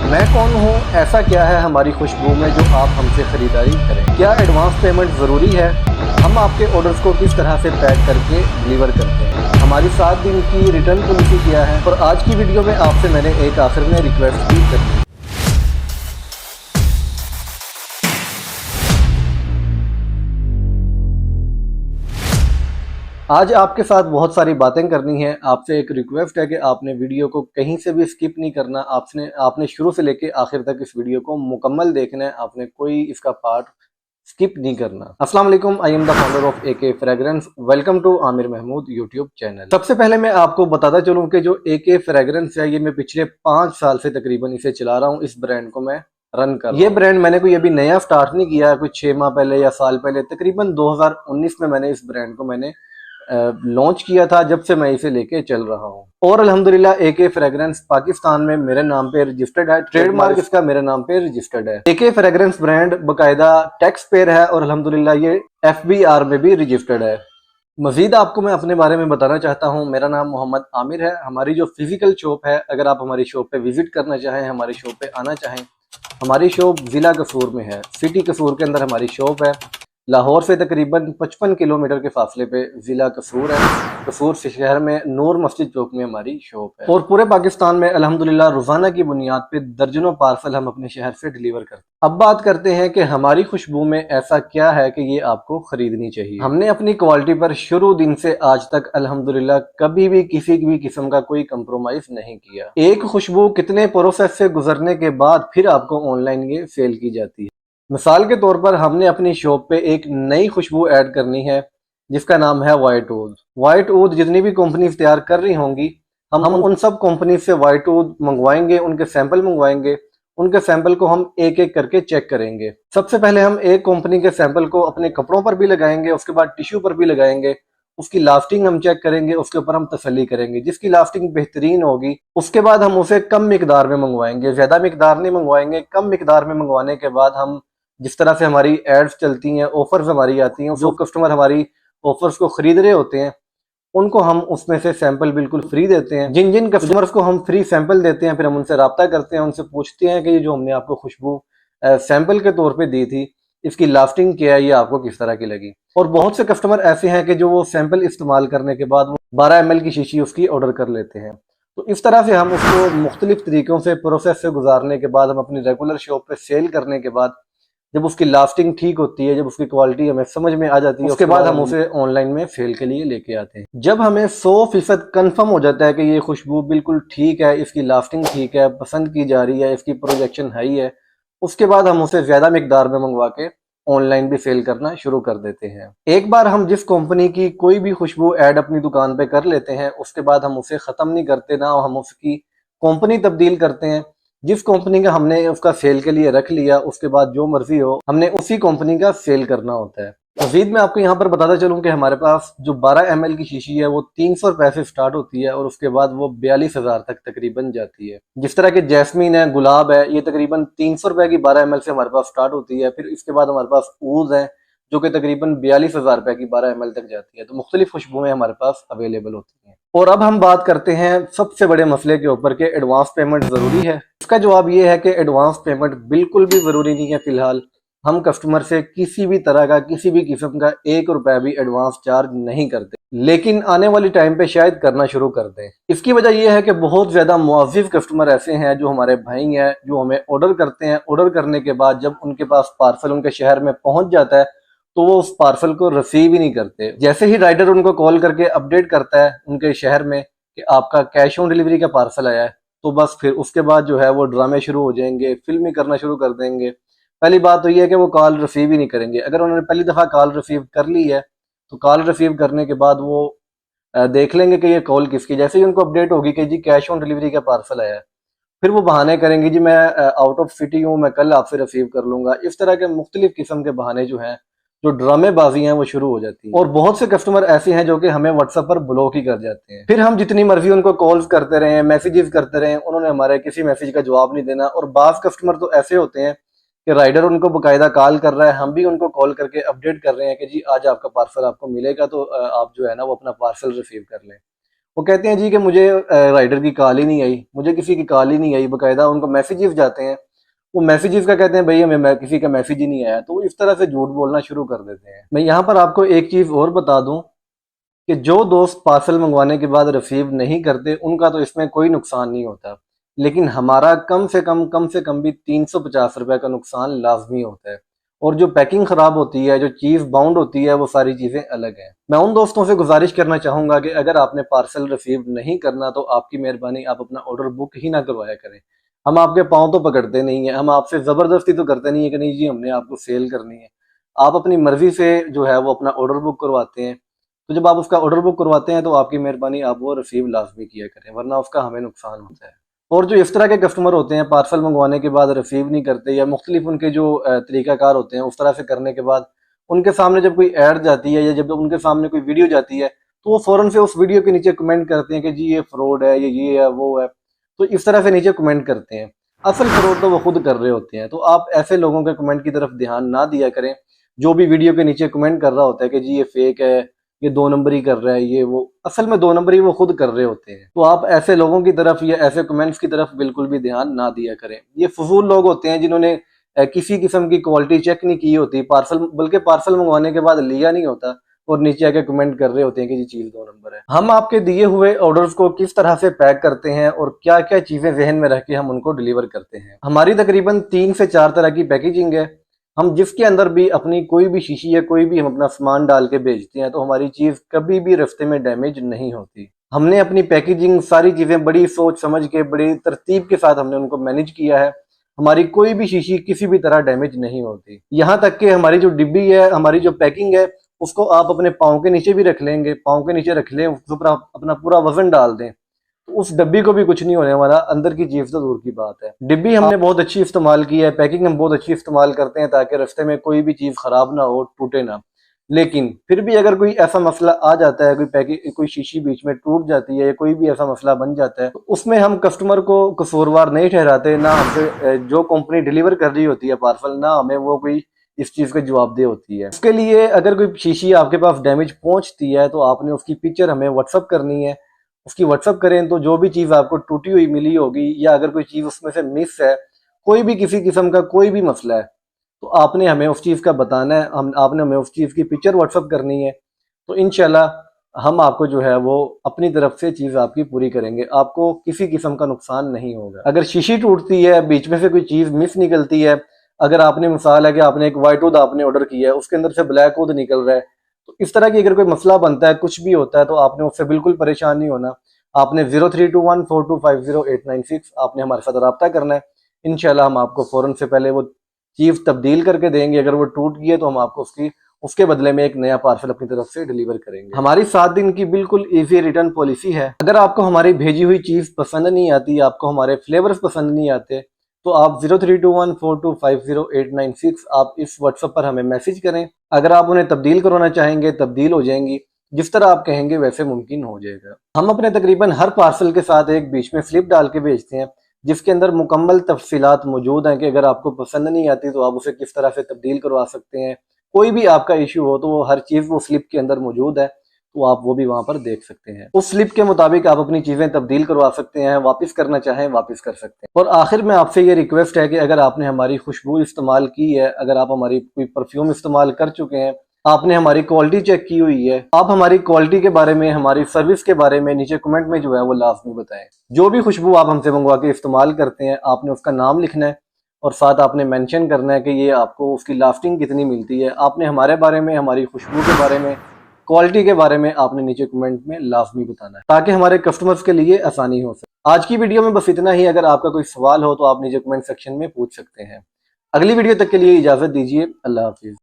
मैं कौन हूँ, ऐसा क्या है हमारी खुशबू में जो आप हमसे खरीदारी करें। क्या एडवांस पेमेंट ज़रूरी है। हम आपके ऑर्डर्स को किस तरह से पैक करके डिलीवर करते हैं। हमारी 7 दिन की रिटर्न पॉलिसी क्या है। और आज की वीडियो में आपसे मैंने एक आखिर में रिक्वेस्ट भी करनी है। आज आपके साथ बहुत सारी बातें करनी है। आपसे एक रिक्वेस्ट है कि आपने वीडियो को कहीं से भी स्किप नहीं करना। आपने शुरू से लेके आखिर तक इस वीडियो को मुकम्मल देखना है। आपने कोई इसका पार्ट स्किप नहीं करना। अस्सलाम वालेकुम, I am the founder of AK fragrance. Welcome to Aamir Mahmood YouTube channel. सबसे पहले मैं आपको बताता चलूं कि जो AK फ्रेग्रेंस है, ये मैं पिछले 5 साल से तकरीबन इसे चला रहा हूँ। इस ब्रांड को मैं रन कर रहा हूं। ये ब्रांड मैंने कोई अभी नया स्टार्ट नहीं किया, कुछ 6 माह पहले या साल पहले, तकरीबन 2019 में मैंने इस ब्रांड को लॉन्च किया था। जब से मैं इसे लेके चल रहा हूँ और अल्हम्दुलिल्लाह AK फ्रेग्रेंस पाकिस्तान में मेरे नाम पे रजिस्टर्ड है। ट्रेडमार्क इसका मेरे नाम पे रजिस्टर्ड है। AK फ्रेग्रेंस ब्रांड बकायदा टैक्स पेयर है और अल्हम्दुलिल्लाह ये FBR में भी रजिस्टर्ड है। मजीद आपको मैं अपने बारे में बताना चाहता हूँ। मेरा नाम मोहम्मद आमिर है। हमारी जो फिजिकल शॉप है, अगर आप हमारी शॉप पे विजिट करना चाहें, हमारी शॉप पे आना चाहें, हमारी शॉप जिला कसूर में है। सिटी कसूर के अंदर हमारी शॉप है। लाहौर से तकरीबन 55 किलोमीटर के फासले पे जिला कसूर है। कसूर शहर में नूर मस्जिद चौक में हमारी शॉप है। और पूरे पाकिस्तान में अल्हम्दुलिल्लाह रोजाना की बुनियाद पे दर्जनों पार्सल हम अपने शहर से डिलीवर करते हैं। अब बात करते हैं कि हमारी खुशबू में ऐसा क्या है कि ये आपको खरीदनी चाहिए। हमने अपनी क्वालिटी पर शुरू दिन से आज तक अल्हम्दुलिल्लाह कभी भी किसी भी किस्म का कोई कंप्रोमाइज नहीं किया। एक खुशबू कितने प्रोसेस से गुजरने के बाद फिर आपको ऑनलाइन ये सेल की जाती है। मिसाल के तौर पर हमने अपनी शॉप पे एक नई खुशबू ऐड करनी है जिसका नाम है वाइट ऊद। वाइट ऊद जितनी भी कंपनीज तैयार कर रही होंगी, हम उन सब कंपनीज से वाइट ऊद मंगवाएंगे, उनके सैंपल मंगवाएंगे। उनके सैंपल को हम एक एक करके चेक करेंगे। सबसे पहले हम एक कंपनी के सैंपल को अपने कपड़ों पर भी लगाएंगे, उसके बाद टिश्यू पर भी लगाएंगे। उसकी लास्टिंग हम चेक करेंगे, उसके ऊपर हम तसल्ली करेंगे। जिसकी लास्टिंग बेहतरीन होगी उसके बाद हम उसे कम मिकदार में मंगवाएंगे, ज्यादा मिकदार नहीं मंगवाएंगे। कम मिकदार में मंगवाने के बाद हम जिस तरह से हमारी एड्स चलती हैं, ऑफर्स हमारी आती हैं, जो कस्टमर हमारी ऑफर्स को खरीद रहे होते हैं उनको हम उसमें से सैंपल बिल्कुल फ्री देते हैं। जिन जिन कस्टमर्स को हम फ्री सैंपल देते हैं, फिर हम उनसे राब्ता करते हैं, उनसे पूछते हैं कि ये जो हमने आपको खुशबू सैंपल के तौर पे दी थी, इसकी लास्टिंग क्या है, ये आपको किस तरह की लगी। और बहुत से कस्टमर ऐसे हैं कि जो वो सैंपल इस्तेमाल करने के बाद 12 ml की शीशी उसकी ऑर्डर कर लेते हैं। तो इस तरह से हम उसको मुख्तलिफ तरीकों से प्रोसेस से गुजारने के बाद, हम अपनी रेगुलर शॉप पे सेल करने के बाद, जब उसकी लास्टिंग ठीक होती है, जब उसकी क्वालिटी हमें समझ में आ जाती है, उसके बाद हम उसे ऑनलाइन में सेल के लिए लेके आते हैं। जब हमें 100% कंफर्म हो जाता है कि ये खुशबू बिल्कुल ठीक है, इसकी लास्टिंग ठीक है, पसंद की जा रही है, इसकी प्रोजेक्शन हाई है, उसके बाद हम उसे ज्यादा मिकदार में मंगवा के ऑनलाइन भी सेल करना शुरू कर देते हैं। एक बार हम जिस कंपनी की कोई भी खुशबू ऐड अपनी दुकान पे कर लेते हैं, उसके बाद हम उसे खत्म नहीं करते, ना हम उसकी कंपनी तब्दील करते हैं। जिस कंपनी का हमने उसका सेल के लिए रख लिया, उसके बाद जो मर्जी हो हमने उसी कंपनी का सेल करना होता है। मजीद मैं आपको यहाँ पर बताता चलूँ कि हमारे पास जो 12 ml की शीशी है वो 300 रुपए से स्टार्ट होती है और उसके बाद वो 42,000 तक तकरीबन जाती है। जिस तरह के जैस्मीन है, गुलाब है, ये तकरीबन 300 रुपए की 12 ml से हमारे पास स्टार्ट होती है। फिर इसके बाद हमारे पास ऊद है जो कि तकरीबन 42,000 रुपए की 12 ml तक जाती है। तो मुख्तलिफ खुशबुएं हमारे पास अवेलेबल होती हैं। और अब हम बात करते हैं सबसे बड़े मसले के ऊपर के एडवांस पेमेंट जरूरी है। इसका जवाब ये है कि एडवांस पेमेंट बिल्कुल भी जरूरी नहीं है। फिलहाल हम कस्टमर से किसी भी तरह का, किसी भी किस्म का 1 रुपया भी एडवांस चार्ज नहीं करते, लेकिन आने वाली टाइम पे शायद करना शुरू कर दें। इसकी वजह यह है कि बहुत ज्यादा मुआजिज कस्टमर ऐसे हैं जो हमारे भाई हैं, जो हमें ऑर्डर करते हैं। ऑर्डर करने के बाद जब उनके पास पार्सल उनके शहर में पहुंच जाता है तो वो उस पार्सल को रिसीव ही नहीं करते। जैसे ही राइडर उनको कॉल करके अपडेट करता है उनके शहर में कि आपका कैश ऑन डिलीवरी का पार्सल आया है, तो बस फिर उसके बाद जो है वो ड्रामे शुरू हो जाएंगे, फिल्में करना शुरू कर देंगे। पहली बात तो ये है कि वो कॉल रिसीव ही नहीं करेंगे। अगर उन्होंने पहली दफा कॉल रिसीव कर ली है तो कॉल रिसीव करने के बाद वो देख लेंगे कि ये कॉल किसकी। जैसे ही उनको अपडेट होगी कि जी कैश ऑन डिलीवरी का पार्सल आया है, फिर वो बहाने करेंगे, जी मैं आउट ऑफ सिटी हूँ, मैं कल आपसे रिसीव कर लूंगा। इस तरह के मुख्तलिफ किस्म के बहाने जो हैं, जो ड्रामेबाजी हैं, वो शुरू हो जाती है। और बहुत से कस्टमर ऐसे हैं जो कि हमें व्हाट्सएप पर ब्लॉक ही कर जाते हैं। फिर हम जितनी मर्जी उनको कॉल्स करते रहे, मैसेजेस करते रहे, उन्होंने हमारे किसी मैसेज का जवाब नहीं देना। और बास कस्टमर तो ऐसे होते हैं कि राइडर उनको बकायदा कॉल कर रहा है, हम भी उनको कॉल करके अपडेट कर रहे हैं कि जी आज आपका पार्सल आपको मिलेगा, तो आप जो है ना वो अपना पार्सल रिसीव कर लें। वो कहते हैं जी कि मुझे राइडर की कॉल ही नहीं आई, मुझे किसी की कॉल ही नहीं आई, बाकायदा उनको मैसेजेस जाते हैं, वो मैसेजेस का कहते हैं भाई हमें किसी का मैसेज ही नहीं आया, तो इस तरह से झूठ बोलना शुरू कर देते हैं। मैं यहाँ पर आपको एक चीज़ और बता दूं कि जो दोस्त पार्सल मंगवाने के बाद रिसीव नहीं करते उनका तो इसमें कोई नुकसान नहीं होता, लेकिन हमारा कम से कम भी 350 रुपए का नुकसान लाजमी होता है। और जो पैकिंग खराब होती है, जो चीज़ बाउंड होती है, वो सारी चीज़ें अलग हैं। मैं उन दोस्तों से गुजारिश करना चाहूँगा कि अगर आपने पार्सल रिसीव नहीं करना तो आपकी मेहरबानी आप अपना ऑर्डर बुक ही ना करवाया करें। हम आपके पाँव तो पकड़ते नहीं है, हम आपसे ज़बरदस्ती तो करते नहीं है कि नहीं जी हमने आपको सेल करनी है। आप अपनी मर्जी से जो है वो अपना ऑर्डर बुक करवाते हैं, तो जब आप उसका ऑर्डर बुक करवाते हैं तो आपकी मेहरबानी आप वो रिसीव लाजमी किया करें, वरना उसका हमें नुकसान होता है। और जो इस तरह के कस्टमर होते हैं पार्सल मंगवाने के बाद रिसीव नहीं करते, या मुख्तलिफ उनके जो तरीकाकार होते हैं उस तरह से करने के बाद उनके सामने जब कोई ऐड जाती है या जब उनके सामने कोई वीडियो जाती है तो वो फौरन से उस वीडियो के नीचे कमेंट करते हैं कि जी ये फ्रॉड है, ये है वो है, तो इस तरह से नीचे कमेंट करते हैं। असल फ्रॉड तो वो खुद कर रहे होते हैं। तो आप ऐसे लोगों के कमेंट की तरफ ध्यान ना दिया करें, जो भी वीडियो के नीचे कमेंट कर रहा होता है कि जी ये फेक है, ये 2 नंबरी कर रहा है, ये वो, असल में 2 नंबरी वो खुद कर रहे होते हैं। तो आप ऐसे लोगों की तरफ या ऐसे कमेंट्स की तरफ बिल्कुल भी ध्यान ना दिया करें। ये फजूल लोग होते हैं जिन्होंने किसी किस्म की क्वालिटी चेक नहीं की होती, पार्सल बल्कि पार्सल मंगवाने के बाद लिया नहीं होता और नीचे आके कमेंट कर रहे होते हैं कि ये चीज 2 नंबर है। हम आपके दिए हुए ऑर्डर्स को किस तरह से पैक करते हैं और क्या क्या चीजें जहन में रख के हम उनको डिलीवर करते हैं। हमारी तकरीबन 3 से 4 तरह की पैकेजिंग है। हम जिसके अंदर भी अपनी कोई भी शीशी या कोई भी हम अपना सामान डाल के भेजते हैं तो हमारी चीज कभी भी रास्ते में डैमेज नहीं होती। हमने अपनी पैकेजिंग सारी चीजें बड़ी सोच समझ के बड़ी तरतीब के साथ हमने उनको मैनेज किया है। हमारी कोई भी शीशी किसी भी तरह डैमेज नहीं होती। यहाँ तक कि हमारी जो डिब्बी है, हमारी जो पैकिंग है, उसको आप अपने पाँव के नीचे भी रख लेंगे, पाँव के नीचे रख लें, उसके ऊपर आप अपना पूरा वजन डाल दें तो उस डब्बी को भी कुछ नहीं होने वाला। अंदर की चीज तो दूर की बात है। डिब्बी हमने बहुत अच्छी इस्तेमाल की है, पैकिंग हम बहुत अच्छी इस्तेमाल करते हैं ताकि रास्ते में कोई भी चीज खराब ना हो, टूटे ना। लेकिन फिर भी अगर कोई ऐसा मसला आ जाता है, कोई पैकेज कोई शीशी बीच में टूट जाती है या कोई भी ऐसा मसला बन जाता है, तो उसमें हम कस्टमर को कसूरवार नहीं ठहराते, ना हमसे जो कंपनी डिलीवर कर रही होती है पार्सल, ना हमें वो कोई इस चीज का जवाबदेह होती है। उसके लिए अगर कोई शीशी आपके पास डैमेज पहुंचती है तो आपने उसकी पिक्चर हमें व्हाट्सअप करनी है। उसकी व्हाट्सअप करें तो जो भी चीज आपको टूटी हुई मिली होगी या अगर कोई चीज उसमें से मिस है, कोई भी किसी किस्म का कोई भी मसला है, तो आपने हमें उस चीज का बताना है, आपने हमें उस चीज की पिक्चर व्हाट्सअप करनी है। तो इंशाल्लाह हम आपको जो है वो अपनी तरफ से चीज आपकी पूरी करेंगे, आपको किसी किस्म का नुकसान नहीं होगा। अगर शीशी टूटती है, बीच में से कोई चीज मिस निकलती है, अगर आपने मिसाल है कि आपने एक वाइट वुड आपने ऑर्डर किया है, उसके अंदर से ब्लैक वुड निकल रहा है, तो इस तरह की अगर कोई मसला बनता है, कुछ भी होता है, तो आपने उससे बिल्कुल परेशान नहीं होना। आपने 032142508996 आपने हमारे साथ रब्ता करना है। इंशाल्लाह हम आपको फौरन से पहले वो चीज तब्दील करके देंगे। अगर वो टूट गई है तो हम आपको उसके बदले में एक नया पार्सल अपनी तरफ से डिलीवर करेंगे। हमारी 7 दिन की बिल्कुल इजी रिटर्न पॉलिसी है। अगर आपको हमारी भेजी हुई चीज पसंद नहीं आती, आपको हमारे फ्लेवर्स पसंद नहीं आते, तो आप 032142508996 आप इस व्हाट्सएप पर हमें मैसेज करें। अगर आप उन्हें तब्दील करवाना चाहेंगे, तब्दील हो जाएंगी, जिस तरह आप कहेंगे वैसे मुमकिन हो जाएगा। हम अपने तकरीबन हर पार्सल के साथ एक बीच में स्लिप डाल के भेजते हैं जिसके अंदर मुकम्मल तफसीलात मौजूद हैं कि अगर आपको पसंद नहीं आती तो आप उसे किस तरह से तब्दील करवा सकते हैं। कोई भी आपका इशू हो तो वो हर चीज़ वो स्लिप के अंदर मौजूद है, तो आप वो भी वहां पर देख सकते हैं। उस स्लिप के मुताबिक आप अपनी चीज़ें तब्दील करवा सकते हैं, वापस करना चाहें वापस कर सकते हैं। और आखिर में आपसे ये रिक्वेस्ट है कि अगर आपने हमारी खुशबू इस्तेमाल की है, अगर आप हमारी कोई परफ्यूम इस्तेमाल कर चुके हैं, आपने हमारी क्वालिटी चेक की हुई है, आप हमारी क्वालिटी के बारे में, हमारी सर्विस के बारे में नीचे कमेंट में जो है वो लाजमी बताएं। जो भी खुशबू आप हमसे मंगवा के इस्तेमाल करते हैं, आपने उसका नाम लिखना है और साथ आपने मेंशन करना है कि ये आपको उसकी लास्टिंग कितनी मिलती है। आपने हमारे बारे में, हमारी खुशबू के बारे में, क्वालिटी के बारे में आपने नीचे कमेंट में लाजमी बताना है ताकि हमारे कस्टमर्स के लिए आसानी हो सके। आज की वीडियो में बस इतना ही। अगर आपका कोई सवाल हो तो आप नीचे कमेंट सेक्शन में पूछ सकते हैं। अगली वीडियो तक के लिए इजाजत दीजिए। अल्लाह हाफिज।